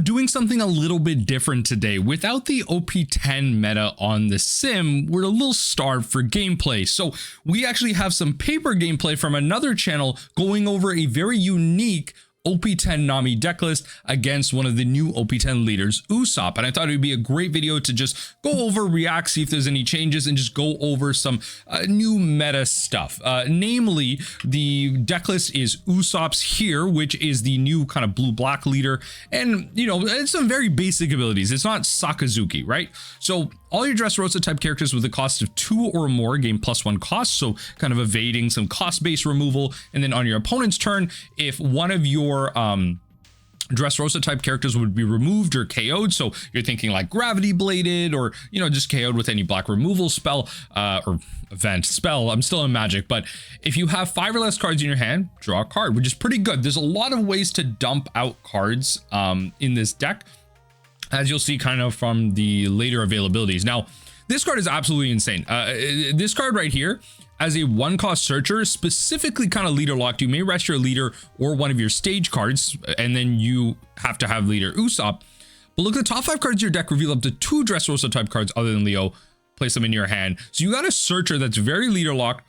doing something a little bit different today. Without the OP10 meta on the sim, we're a little starved for gameplay. So we actually have some paper gameplay from another channel going over a very unique OP10 Nami decklist against one of the new OP10 leaders, Usopp. And I thought it would be a great video to just go over, react, see if there's any changes, and just go over some new meta stuff. Namely, the decklist is Usopp's here, which is the new kind of blue-black leader. And, you know, it's some very basic abilities. It's not Sakazuki, right? So all your Dressrosa type characters with a cost of 2 or more gain +1 cost, so kind of evading some cost-based removal. And then on your opponent's turn, if one of your Dressrosa type characters would be removed or KO'd, so you're thinking like Gravity Bladed or, you know, just KO'd with any black removal spell or event spell. I'm still in Magic, but if you have 5 or less cards in your hand, draw a card, which is pretty good. There's a lot of ways to dump out cards in this deck, as you'll see kind of from the later availabilities. Now, this card is absolutely insane. This card right here, as a 1-cost searcher, specifically kind of leader locked, you may rest your leader or one of your stage cards, and then you have to have leader Usopp. But look at the top 5 cards of your deck, reveal up to 2 Dressrosa type cards other than Leo, place them in your hand. So you got a searcher that's very leader locked,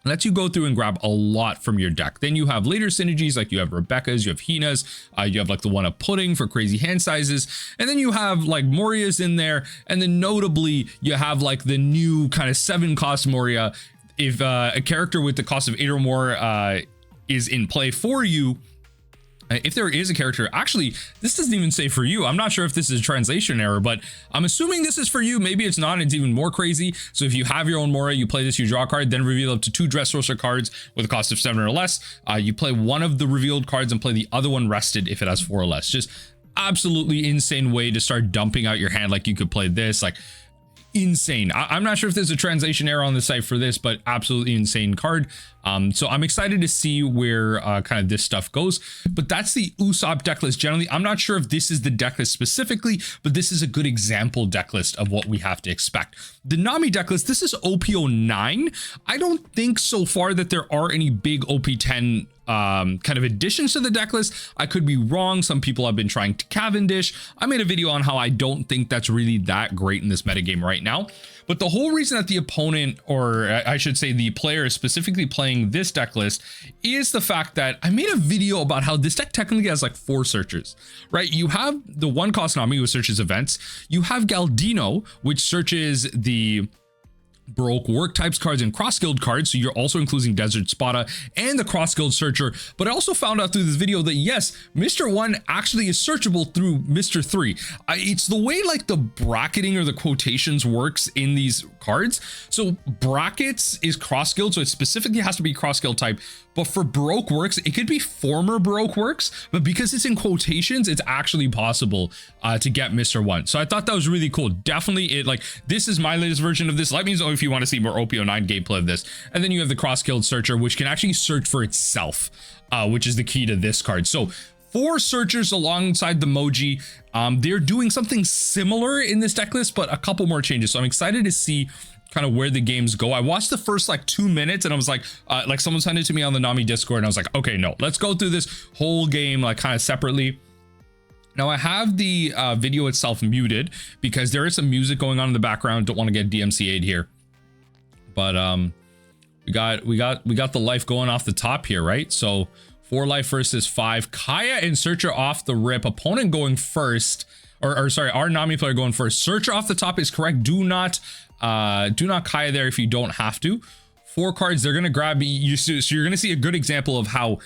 lets you go through and grab a lot from your deck. Then you have later synergies, like you have Rebecca's, you have Hina's, you have like the one of Pudding for crazy hand sizes, and then you have like Moria's in there, and then notably you have like the new kind of 7-cost Moria. If a character with the cost of 8 or more is in play for you, if there is a character, actually, this doesn't even say for you. I'm not sure if this is a translation error, but I'm assuming this is for you. Maybe it's not. It's even more crazy. So if you have your own Moria, you play this, you draw a card, then reveal up to 2 Dressrosa cards with a cost of 7 or less. You play one of the revealed cards and play the other one rested if it has 4 or less. Just absolutely insane way to start dumping out your hand. Like you could play this, like insane. I'm not sure if there's a translation error on the site for this, but absolutely insane card. So I'm excited to see where kind of this stuff goes. But that's the Usopp decklist generally. I'm not sure if this is the decklist specifically, but this is a good example decklist of what we have to expect. The Nami decklist, this is OP09. I don't think so far that there are any big OP10 kind of additions to the decklist. I could be wrong. Some people have been trying to Cavendish. I made a video on how I don't think that's really that great in this metagame right now. But the whole reason that the opponent, or I should say the player, is specifically playing this deck list is the fact that I made a video about how this deck technically has like 4 searchers, right? You have the 1-cost Nami, which searches events. You have Galdino, which searches the Baroque work types cards and Crossguild cards, so you're also including Desert Spada and the Crossguild searcher. But I also found out through this video that yes, Mr. 1 actually is searchable through Mr. 3. It's the way like the bracketing or the quotations works in these cards. So brackets is Crossguild, so it specifically has to be Crossguild type. But for Baroque works, it could be former Baroque works, but because it's in quotations, it's actually possible to get Mr. 1. So I thought that was really cool. Definitely this is my latest version of this. Let me know if you want to see more OP09 gameplay of this. And then you have the Crossguild searcher, which can actually search for itself, which is the key to this card. So 4 searchers alongside the Moji. They're doing something similar in this deck list, but a couple more changes. So I'm excited to see kind of where the games go. I watched the first like 2 minutes and I was like someone sent it to me on the Nami Discord and I was like, okay, no, let's go through this whole game like kind of separately. Now I have the video itself muted because there is some music going on in the background. Don't want to get DMCA'd here, but we got the life going off the top here, right? So 4 life versus 5. Kaya and Searcher off the rip. Opponent going first, or sorry, our Nami player going first. Searcher off the top is correct. Do not Kaya there if you don't have to. 4 cards, they're gonna grab you, so you're gonna see a good example of how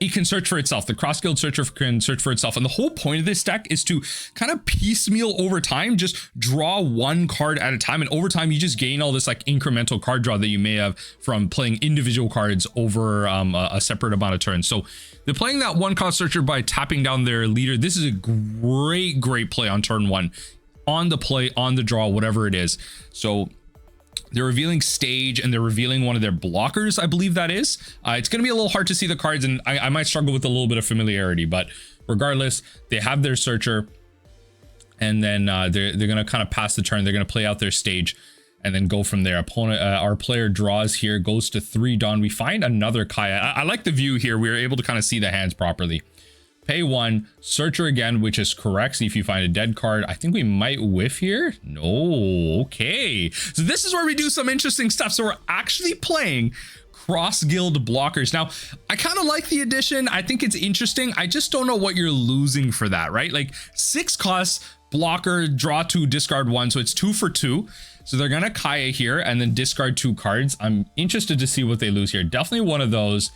it can search for itself. The Crossguild searcher can search for itself, and the whole point of this deck is to kind of piecemeal over time, just draw 1 card at a time, and over time you just gain all this like incremental card draw that you may have from playing individual cards over a separate amount of turns. So they're playing that 1-cost searcher by tapping down their leader. This is a great play on turn 1, on the play, on the draw, whatever it is. So they're revealing stage and they're revealing one of their blockers, I believe that is. It's going to be a little hard to see the cards, and I might struggle with a little bit of familiarity, but regardless, they have their searcher, and then they're going to kind of pass the turn. They're going to play out their stage and then go from there. Opponent, our player draws here, goes to 3 Dawn. We find another Kaya. I like the view here. We were able to kind of see the hands properly. pay 1, Searcher again, which is correct. See if you find a dead card. I think we might whiff here. No, okay. So this is where we do some interesting stuff. So we're actually playing Crossguild blockers. Now, I kind of like the addition. I think it's interesting. I just don't know what you're losing for that, right? Like 6 costs, blocker, draw 2, discard 1. So it's 2 for 2. So they're going to Kaya here and then discard 2 cards. I'm interested to see what they lose here. Definitely one of those.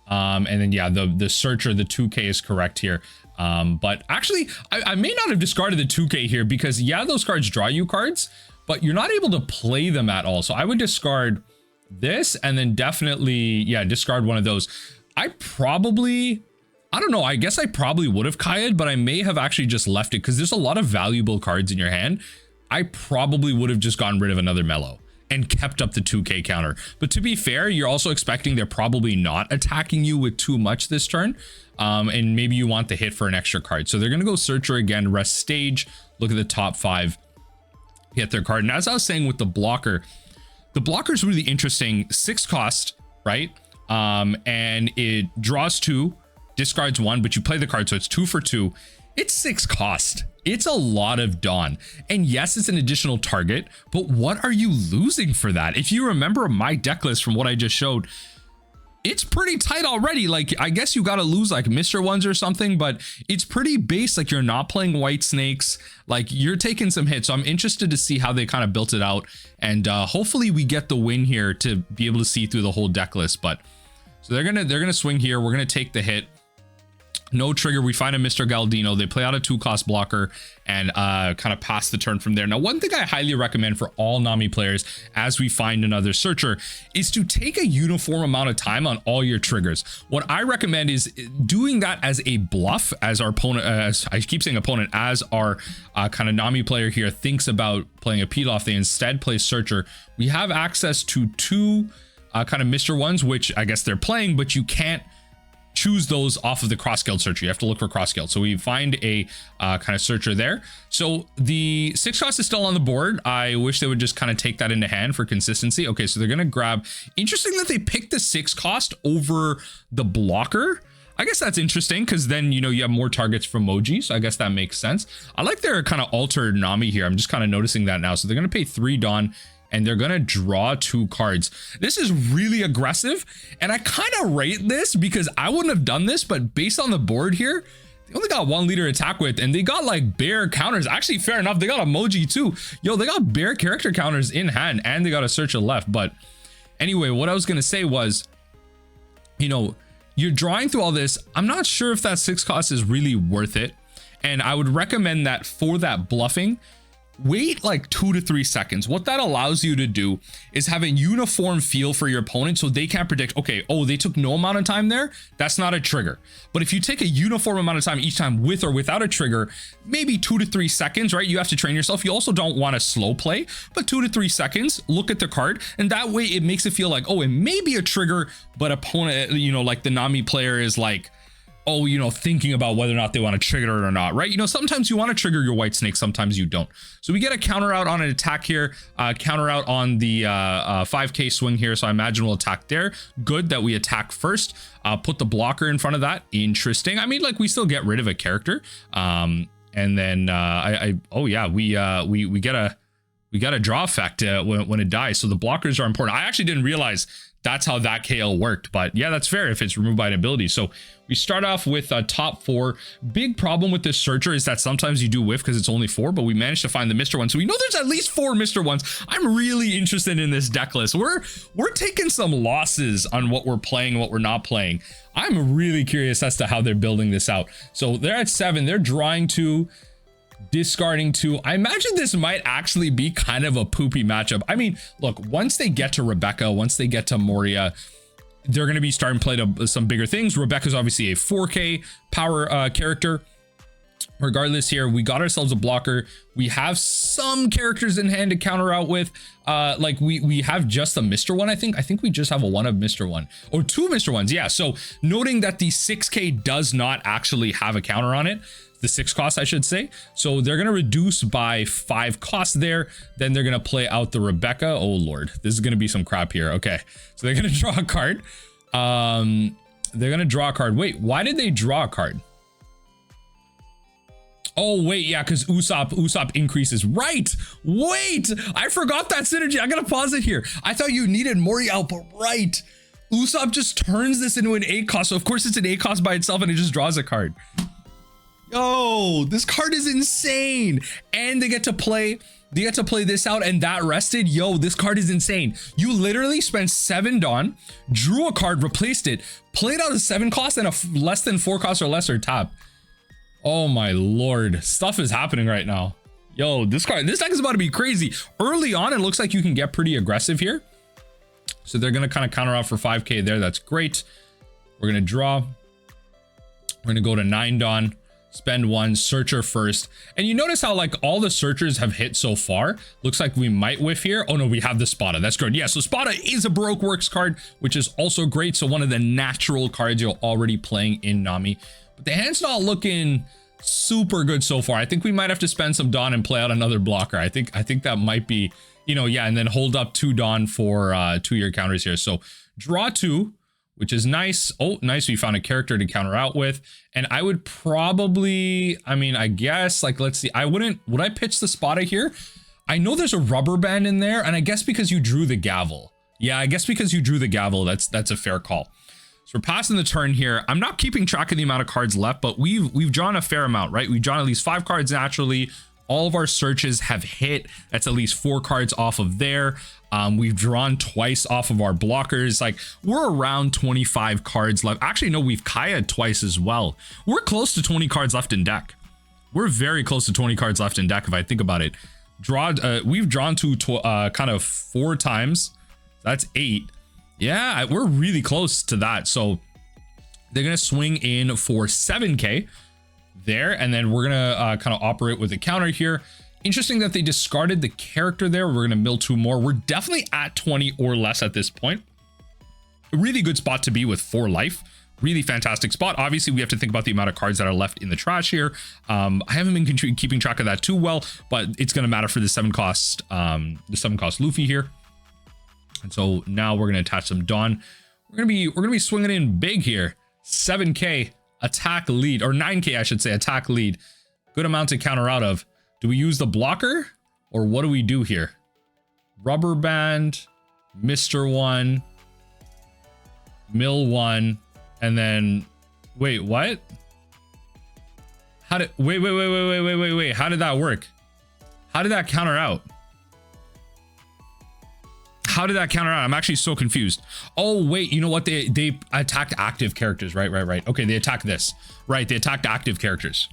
And then, yeah, the Searcher, the 2K is correct here. But actually, I may not have discarded the 2K here because, yeah, those cards draw you cards, but you're not able to play them at all. So I would discard this and then definitely, yeah, discard one of those. I don't know. I guess I probably would have Kaya'd, but I may have actually just left it because there's a lot of valuable cards in your hand. I probably would have just gotten rid of another Mellow and kept up the 2K counter. But to be fair, you're also expecting they're probably not attacking you with too much this turn. And maybe you want the hit for an extra card. So they're going to go Searcher again, rest stage, look at the top 5, hit their card. And as I was saying with the blocker is really interesting. 6 cost, right? And it draws 2, discards 1, but you play the card. So it's 2 for 2. It's 6 cost. It's a lot of Dawn. And yes, it's an additional target, but what are you losing for that? If you remember my deck list from what I just showed, it's pretty tight already. Like, I guess you got to lose like Mr. Ones or something, but it's pretty base. Like, you're not playing White Snakes. Like, you're taking some hits. So I'm interested to see how they kind of built it out. And hopefully we get the win here to be able to see through the whole deck list. But so they're gonna swing here. We're gonna take the hit. No trigger. We find a Mr. Galdino. They play out a 2-cost blocker and kind of pass the turn from there. Now, one thing I highly recommend for all Nami players as we find another Searcher is to take a uniform amount of time on all your triggers. What I recommend is doing that as a bluff, as our opponent, as I keep saying opponent, as our kind of Nami player here thinks about playing a Pilaf, they instead play Searcher. We have access to 2 kind of Mr. Ones, which I guess they're playing, but you can't choose those off of the Crossguild Searcher. You have to look for Crossguild. So we find a kind of Searcher there. So the 6 cost is still on the board. I wish they would just kind of take that into hand for consistency. Okay, so they're going to grab. Interesting that they picked the 6 cost over the blocker. I guess that's interesting because then, you know, you have more targets for Moji. So I guess that makes sense. I like their kind of altered Nami here. I'm just kind of noticing that now. So they're going to pay 3 Dawn. And they're going to draw 2 cards. This is really aggressive. And I kind of rate this because I wouldn't have done this, but based on the board here, they only got 1 leader attack with, and they got like bear counters. Actually, fair enough. They got emoji too. Yo, they got bear character counters in hand, and they got a Searcher left. But anyway, what I was going to say was, you know, you're drawing through all this. I'm not sure if that 6 cost is really worth it. And I would recommend that for that bluffing, wait like 2 to 3 seconds. What that allows you to do is have a uniform feel for your opponent so they can't predict, okay, oh, they took no amount of time there. That's not a trigger. But if you take a uniform amount of time each time with or without a trigger, maybe 2 to 3 seconds, right? You have to train yourself. You also don't want to slow play, but 2 to 3 seconds, look at the card. And that way it makes it feel like, oh, it may be a trigger, but opponent, you know, like the Nami player is like, oh, you know, thinking about whether or not they want to trigger it or not, right? You know, sometimes you want to trigger your White Snake, sometimes you don't. So we get a counter out on an attack here, counter out on the 5K swing here. So I imagine we'll attack there. Good that we attack first, put the blocker in front of that. Interesting. I mean, like, we still get rid of a character. And then oh yeah, we get a draw effect when it dies. So the blockers are important. I actually didn't realize that's how that KL worked, but yeah, that's fair if it's removed by an ability. So we start off with top 4. Big problem with this Searcher is that sometimes you do whiff because it's only 4, but we managed to find the Mr. One. So we know there's at least 4 Mr. Ones. I'm really interested in this deck list. We're taking some losses on what we're playing and what we're not playing. I'm really curious as to how they're building this out. So they're at 7. They're drawing 2. Discarding 2. I imagine this might actually be kind of a poopy matchup. I mean, look, once they get to Rebecca, once they get to Moria, they're going to be starting to play to some bigger things. Rebecca's obviously a 4K power character. Regardless here, we got ourselves a blocker. We have some characters in hand to counter out with. Like we have just a Mr. One, I think. I think we just have a 1 of Mr. One or 2 Mr. Ones. Yeah, so noting that the 6K does not actually have a counter on it. The 6 cost, I should say. So they're going to reduce by 5 costs there. Then they're going to play out the Rebecca. Oh, Lord. This is going to be some crap here. Okay. So they're going to draw a card. They're going to draw a card. Wait, why did they draw a card? Oh, wait, yeah, because Usopp increases. Right. Wait, I forgot that synergy. I gotta pause it here. I thought you needed Moriel, but right. Usopp just turns this into an 8 cost. So of course it's an 8 cost by itself and it just draws a card. Yo, this card is insane. And they get to play this out and that rested. Yo, this card is insane. You literally spent 7 Dawn, drew a card, replaced it, played out a 7 cost and a less than 4 cost or lesser tap. Oh my lord, stuff is happening right now. Yo, this deck is about to be crazy. Early on, it looks like you can get pretty aggressive here. So they're gonna kind of counter out for 5k there. That's great. We're gonna draw. We're gonna go to 9 Dawn, spend 1, searcher first. And you notice how like all the searchers have hit so far. Looks like we might whiff here. Oh no, we have the Spada. That's good. Yeah, so Spada is a Baroque Works card, which is also great. So one of the natural cards you're already playing in Nami. But the hand's not looking super good so far. I think we might have to spend some Dawn and play out another blocker. I think that might be, you know, yeah, and then hold up 2 Dawn for 2-year counters here. So draw 2, which is nice. Oh, nice. We found a character to counter out with. And I would probably, I mean, I guess, like, let's see. Would I pitch the Spada here? I know there's a rubber band in there. And I guess because you drew the gavel. Yeah, I guess because you drew the gavel, that's a fair call. So we're passing the turn here. I'm not keeping track of the amount of cards left, but we've drawn a fair amount, right? We've drawn at least 5 cards naturally. All of our searches have hit. That's at least 4 cards off of there. We've drawn twice off of our blockers. Like, we're around 25 cards left. Actually, no, we've Kaya'd twice as well. We're close to 20 cards left in deck. We're very close to 20 cards left in deck if I think about it. We've drawn to kind of 4 times. That's 8. Yeah, we're really close to that. So they're gonna swing in for 7k there, and then we're gonna kind of operate with a counter here. Interesting that they discarded the character there. We're gonna mill 2 more. We're definitely at 20 or less at this point. A really good spot to be with 4 life. Really fantastic spot. Obviously, we have to think about the amount of cards that are left in the trash here. I haven't been keeping track of that too well, but it's gonna matter for the 7 cost Luffy here. And so now we're gonna attach some Dawn. We're gonna be swinging in big here. 7k attack lead, or 9k I should say, attack lead. Good amount to counter out of. Do we use the blocker or what do we do here? Rubber band, Mr. 1, mill 1, and then wait, what? How did wait, how did that work? How did that counter out? How did that counter out? I'm actually so confused. Oh, wait, you know what? They attacked active characters. Right. Okay, they attacked this. Right, they attacked active characters.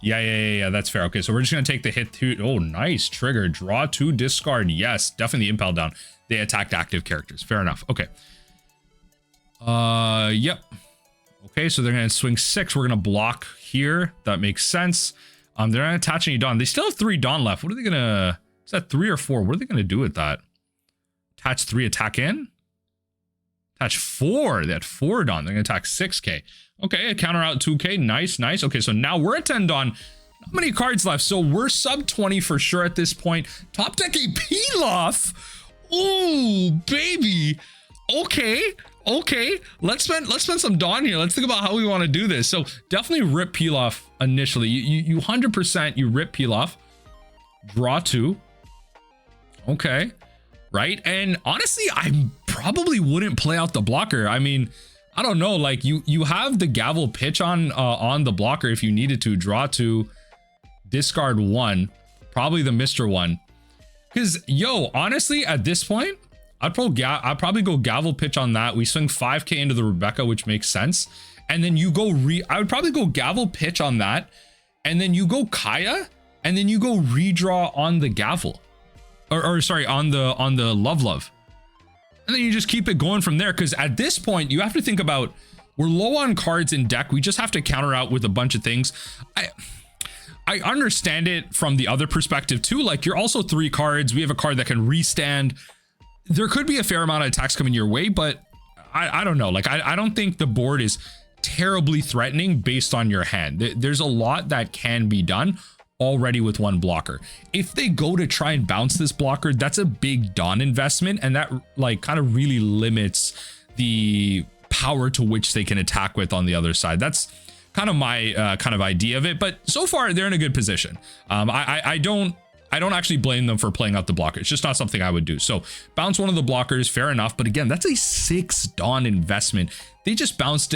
Yeah, that's fair. Okay, so we're just going to take the hit to... Oh, nice. Trigger. Draw 2, discard. Yes, definitely impel down. They attacked active characters. Fair enough. Okay. Yep. Okay, so they're going to swing 6. We're going to block here. That makes sense. They're not attaching any Dawn. They still have 3 Dawn left. What are they going to... Is that 3 or 4? What are they going to do with that? Attach 3, attack in? Attach 4. They had 4 Dawn. They're going to attack 6k. Okay, counter out 2k. Nice. Okay, so now we're at 10 Dawn. Not many cards left. So we're sub 20 for sure at this point. Top deck a Pilaf. Ooh, baby. Okay. Let's spend some Dawn here. Let's think about how we want to do this. So definitely rip Pilaf initially. You 100% you rip Pilaf. Draw 2. Okay. Right, and honestly, I probably wouldn't play out the blocker. I mean, I don't know, like you have the gavel pitch on the blocker if you needed to. Draw 2, discard 1, probably the Mr. 1. Because yo, honestly, at this point, I'd probably go gavel pitch on that. We swing 5k into the Rebecca, which makes sense, and then you go I would probably go gavel pitch on that, and then you go Kaya, and then you go redraw on the gavel. Or sorry, on the love, and then you just keep it going from there. Because at this point you have to think about, we're low on cards in deck. We just have to counter out with a bunch of things. I understand it from the other perspective too. Like, you're also 3 cards. We have a card that can restand. There could be a fair amount of attacks coming your way, but I don't know. Like, I don't think the board is terribly threatening based on your hand. There's a lot that can be done already with 1 blocker. If they go to try and bounce this blocker, that's a big Dawn investment, and that like kind of really limits the power to which they can attack with on the other side. That's kind of my kind of idea of it, but so far they're in a good position. I don't actually blame them for playing out the blocker. It's just not something I would do. So bounce one of the blockers, fair enough. But again, that's a 6 Dawn investment. They just bounced,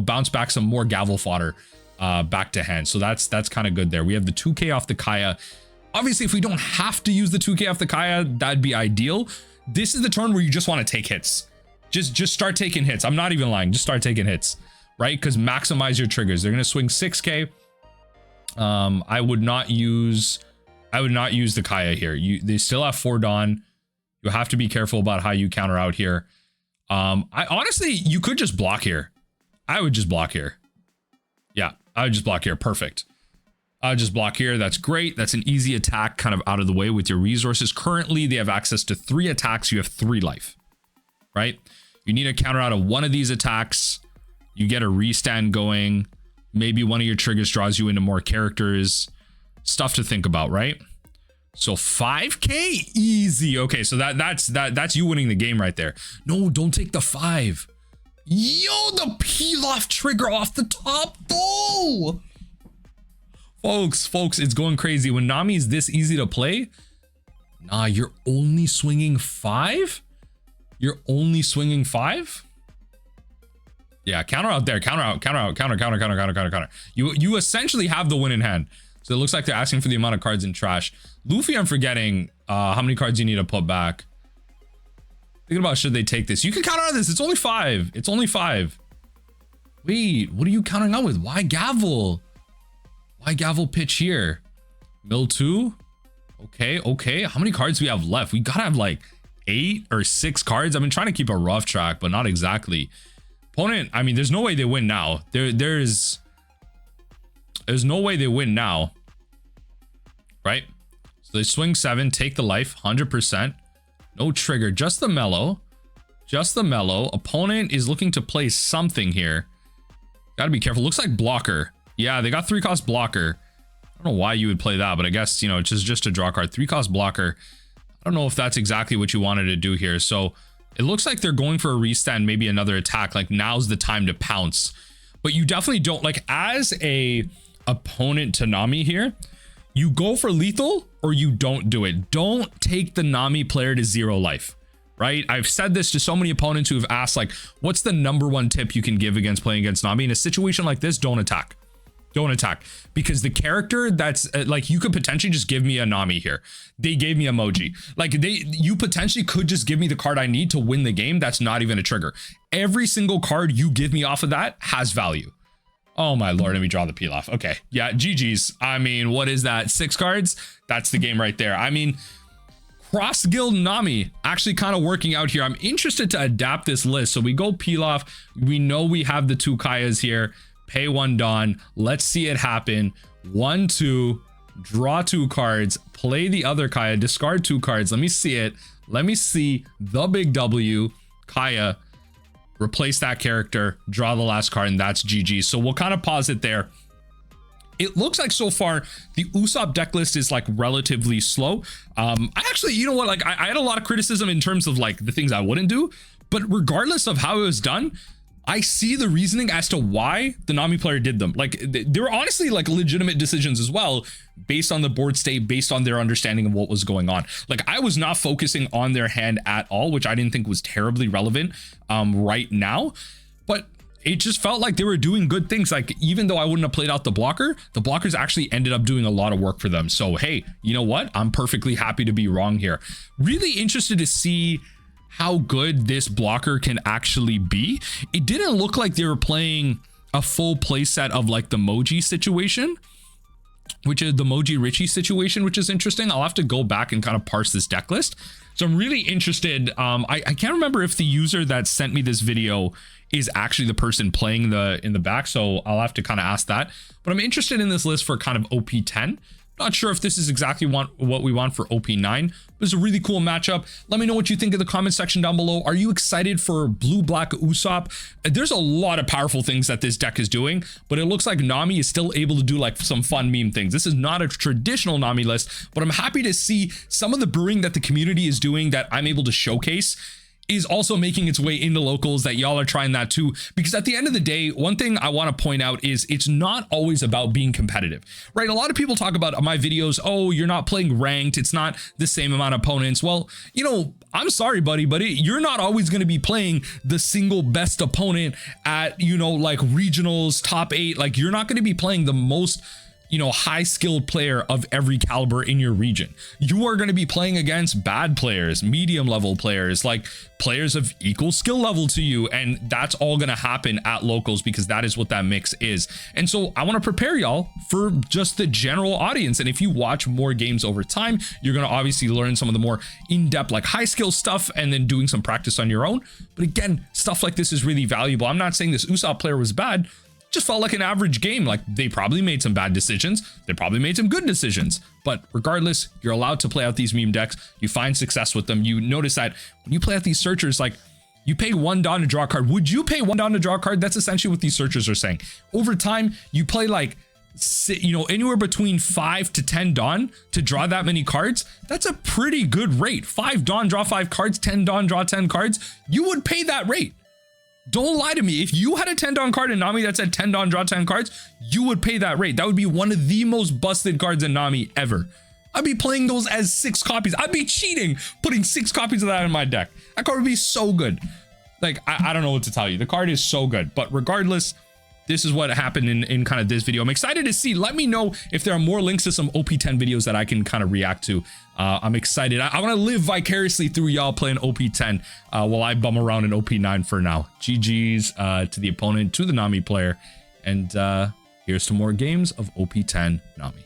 bounce back some more gavel fodder back to hand. So that's kind of good there. We have the 2K off the Kaya. Obviously, if we don't have to use the 2K off the Kaya, that'd be ideal. This is the turn where you just want to take hits. Just start taking hits. I'm not even lying. Just start taking hits, right? Because maximize your triggers. They're going to swing 6K. I would not use the Kaya here. They still have 4 Dawn. You have to be careful about how you counter out here. I honestly, you could just block here. I would just block here. Yeah, I would just block here. Perfect. I would just block here. That's great. That's an easy attack kind of out of the way with your resources. Currently, they have access to 3 attacks. You have 3 life, right? You need to counter out of one of these attacks. You get a restand going. Maybe one of your triggers draws you into more characters. Stuff to think about, right? So 5K easy. Okay, so that's you winning the game right there. No, don't take the 5. Yo, the peel off trigger off the top though. Folks, it's going crazy. When Nami is this easy to play, nah, you're only swinging 5? You're only swinging 5? Yeah, counter out there, counter. You essentially have the win in hand. So it looks like they're asking for the amount of cards in trash. Luffy, I'm forgetting how many cards you need to put back. Thinking about should they take this. You can counter out this. It's only 5. It's only 5. Wait, what are you countering out with? Why gavel? Why gavel pitch here? Mill 2? Okay. How many cards do we have left? We gotta have like 8 or 6 cards. I've been trying to keep a rough track, but not exactly. Opponent, I mean, there's no way they win now. There's no way they win now. Right? So they swing 7, take the life, 100%. No trigger, just the mellow. Just the mellow. Opponent is looking to play something here. Gotta be careful. Looks like blocker. Yeah, they got 3-cost blocker. I don't know why you would play that, but I guess, it's just a draw card. 3-cost blocker. I don't know if that's exactly what you wanted to do here. So it looks like they're going for a restand, maybe another attack. Like now's the time to pounce. But you definitely don't, like as a opponent to Nami here, you go for lethal or you don't do it. Don't take the Nami player to 0 life, right? I've said this to so many opponents who have asked, like, what's the #1 tip you can give against playing against Nami? In a situation like this, don't attack. Don't attack, because the character that's like, you could potentially just give me a Nami here. They gave me emoji. Like you potentially could just give me the card I need to win the game. That's not even a trigger. Every single card you give me off of that has value. Oh my lord, let me draw the peel off. Okay, yeah, GG's. I mean, what is that? 6 cards? That's the game right there. I mean, Crossguild Nami actually kind of working out here. I'm interested to adapt this list. So we go peel off. We know we have the 2 Kayas here. Pay 1 Dawn. Let's see it happen. 1, 2, draw 2 cards, play the other Kaya, discard 2 cards. Let me see it. Let me see the big W. Kaya, replace that character, draw the last card, and that's GG. So we'll kind of pause it there. It looks like so far the Usopp deck list is like relatively slow. I actually, you know what, like I had a lot of criticism in terms of like the things I wouldn't do, but regardless of how it was done, I see the reasoning as to why the Nami player did them. Like they were honestly like legitimate decisions as well, based on the board state, based on their understanding of what was going on. Like I was not focusing on their hand at all, which I didn't think was terribly relevant right now, but it just felt like they were doing good things. Like even though I wouldn't have played out the blockers actually ended up doing a lot of work for them. So hey, you know what? I'm perfectly happy to be wrong here. Really interested to see how good this blocker can actually be. It didn't look like they were playing a full play set of like the Moji situation, which is the Moji Richie situation, which is interesting. I'll have to go back and kind of parse this deck list. So I'm really interested. I can't remember if the user that sent me this video is actually the person playing in the back, so I'll have to kind of ask that. But I'm interested in this list for kind of OP10. Not sure if this is exactly what we want for OP9, but it's a really cool matchup. Let me know what you think in the comment section down below. Are you excited for blue-black Usopp? There's a lot of powerful things that this deck is doing, but it looks like Nami is still able to do like some fun meme things. This is not a traditional Nami list, but I'm happy to see some of the brewing that the community is doing that I'm able to showcase. is also making its way into locals, that y'all are trying that too. Because at the end of the day, one thing I want to point out is it's not always about being competitive, right? A lot of people talk about my videos, oh, you're not playing ranked, it's not the same amount of opponents. Well, you know, I'm sorry, buddy, but you're not always going to be playing the single best opponent at, you know, like regionals, top 8. Like, you're not going to be playing the most, you know, high skilled player of every caliber in your region. You are going to be playing against bad players, medium level players, like players of equal skill level to you. And that's all going to happen at locals, because that is what that mix is. And so I want to prepare y'all for just the general audience. And if you watch more games over time, you're going to obviously learn some of the more in-depth, like high skill stuff, and then doing some practice on your own. But again, stuff like this is really valuable. I'm not saying this Usopp player was bad. Just felt like an average game. Like, they probably made some bad decisions, they probably made some good decisions, but regardless, you're allowed to play out these meme decks. You find success with them. You notice that when you play out these searchers, like, you pay 1 Don to draw a card. Would you pay 1 Don to draw a card? That's essentially what these searchers are saying. Over time, you play like, you know, anywhere between 5 to 10 Don to draw that many cards. That's a pretty good rate. 5 Don, draw 5 cards, 10 Don, draw 10 cards. You would pay that rate. Don't lie to me. If you had a 10 Don card in Nami that said 10 Don, draw 10 cards, you would pay that rate. That would be one of the most busted cards in Nami ever. I'd be playing those as 6 copies. I'd be cheating, putting 6 copies of that in my deck. That card would be so good. Like, I don't know what to tell you. The card is so good. But regardless, this is what happened in kind of this video. I'm excited to see. Let me know if there are more links to some OP10 videos that I can kind of react to. I'm excited. I want to live vicariously through y'all playing OP10 while I bum around in OP9 for now. GG's to the opponent, to the Nami player. And here's some more games of OP10 Nami.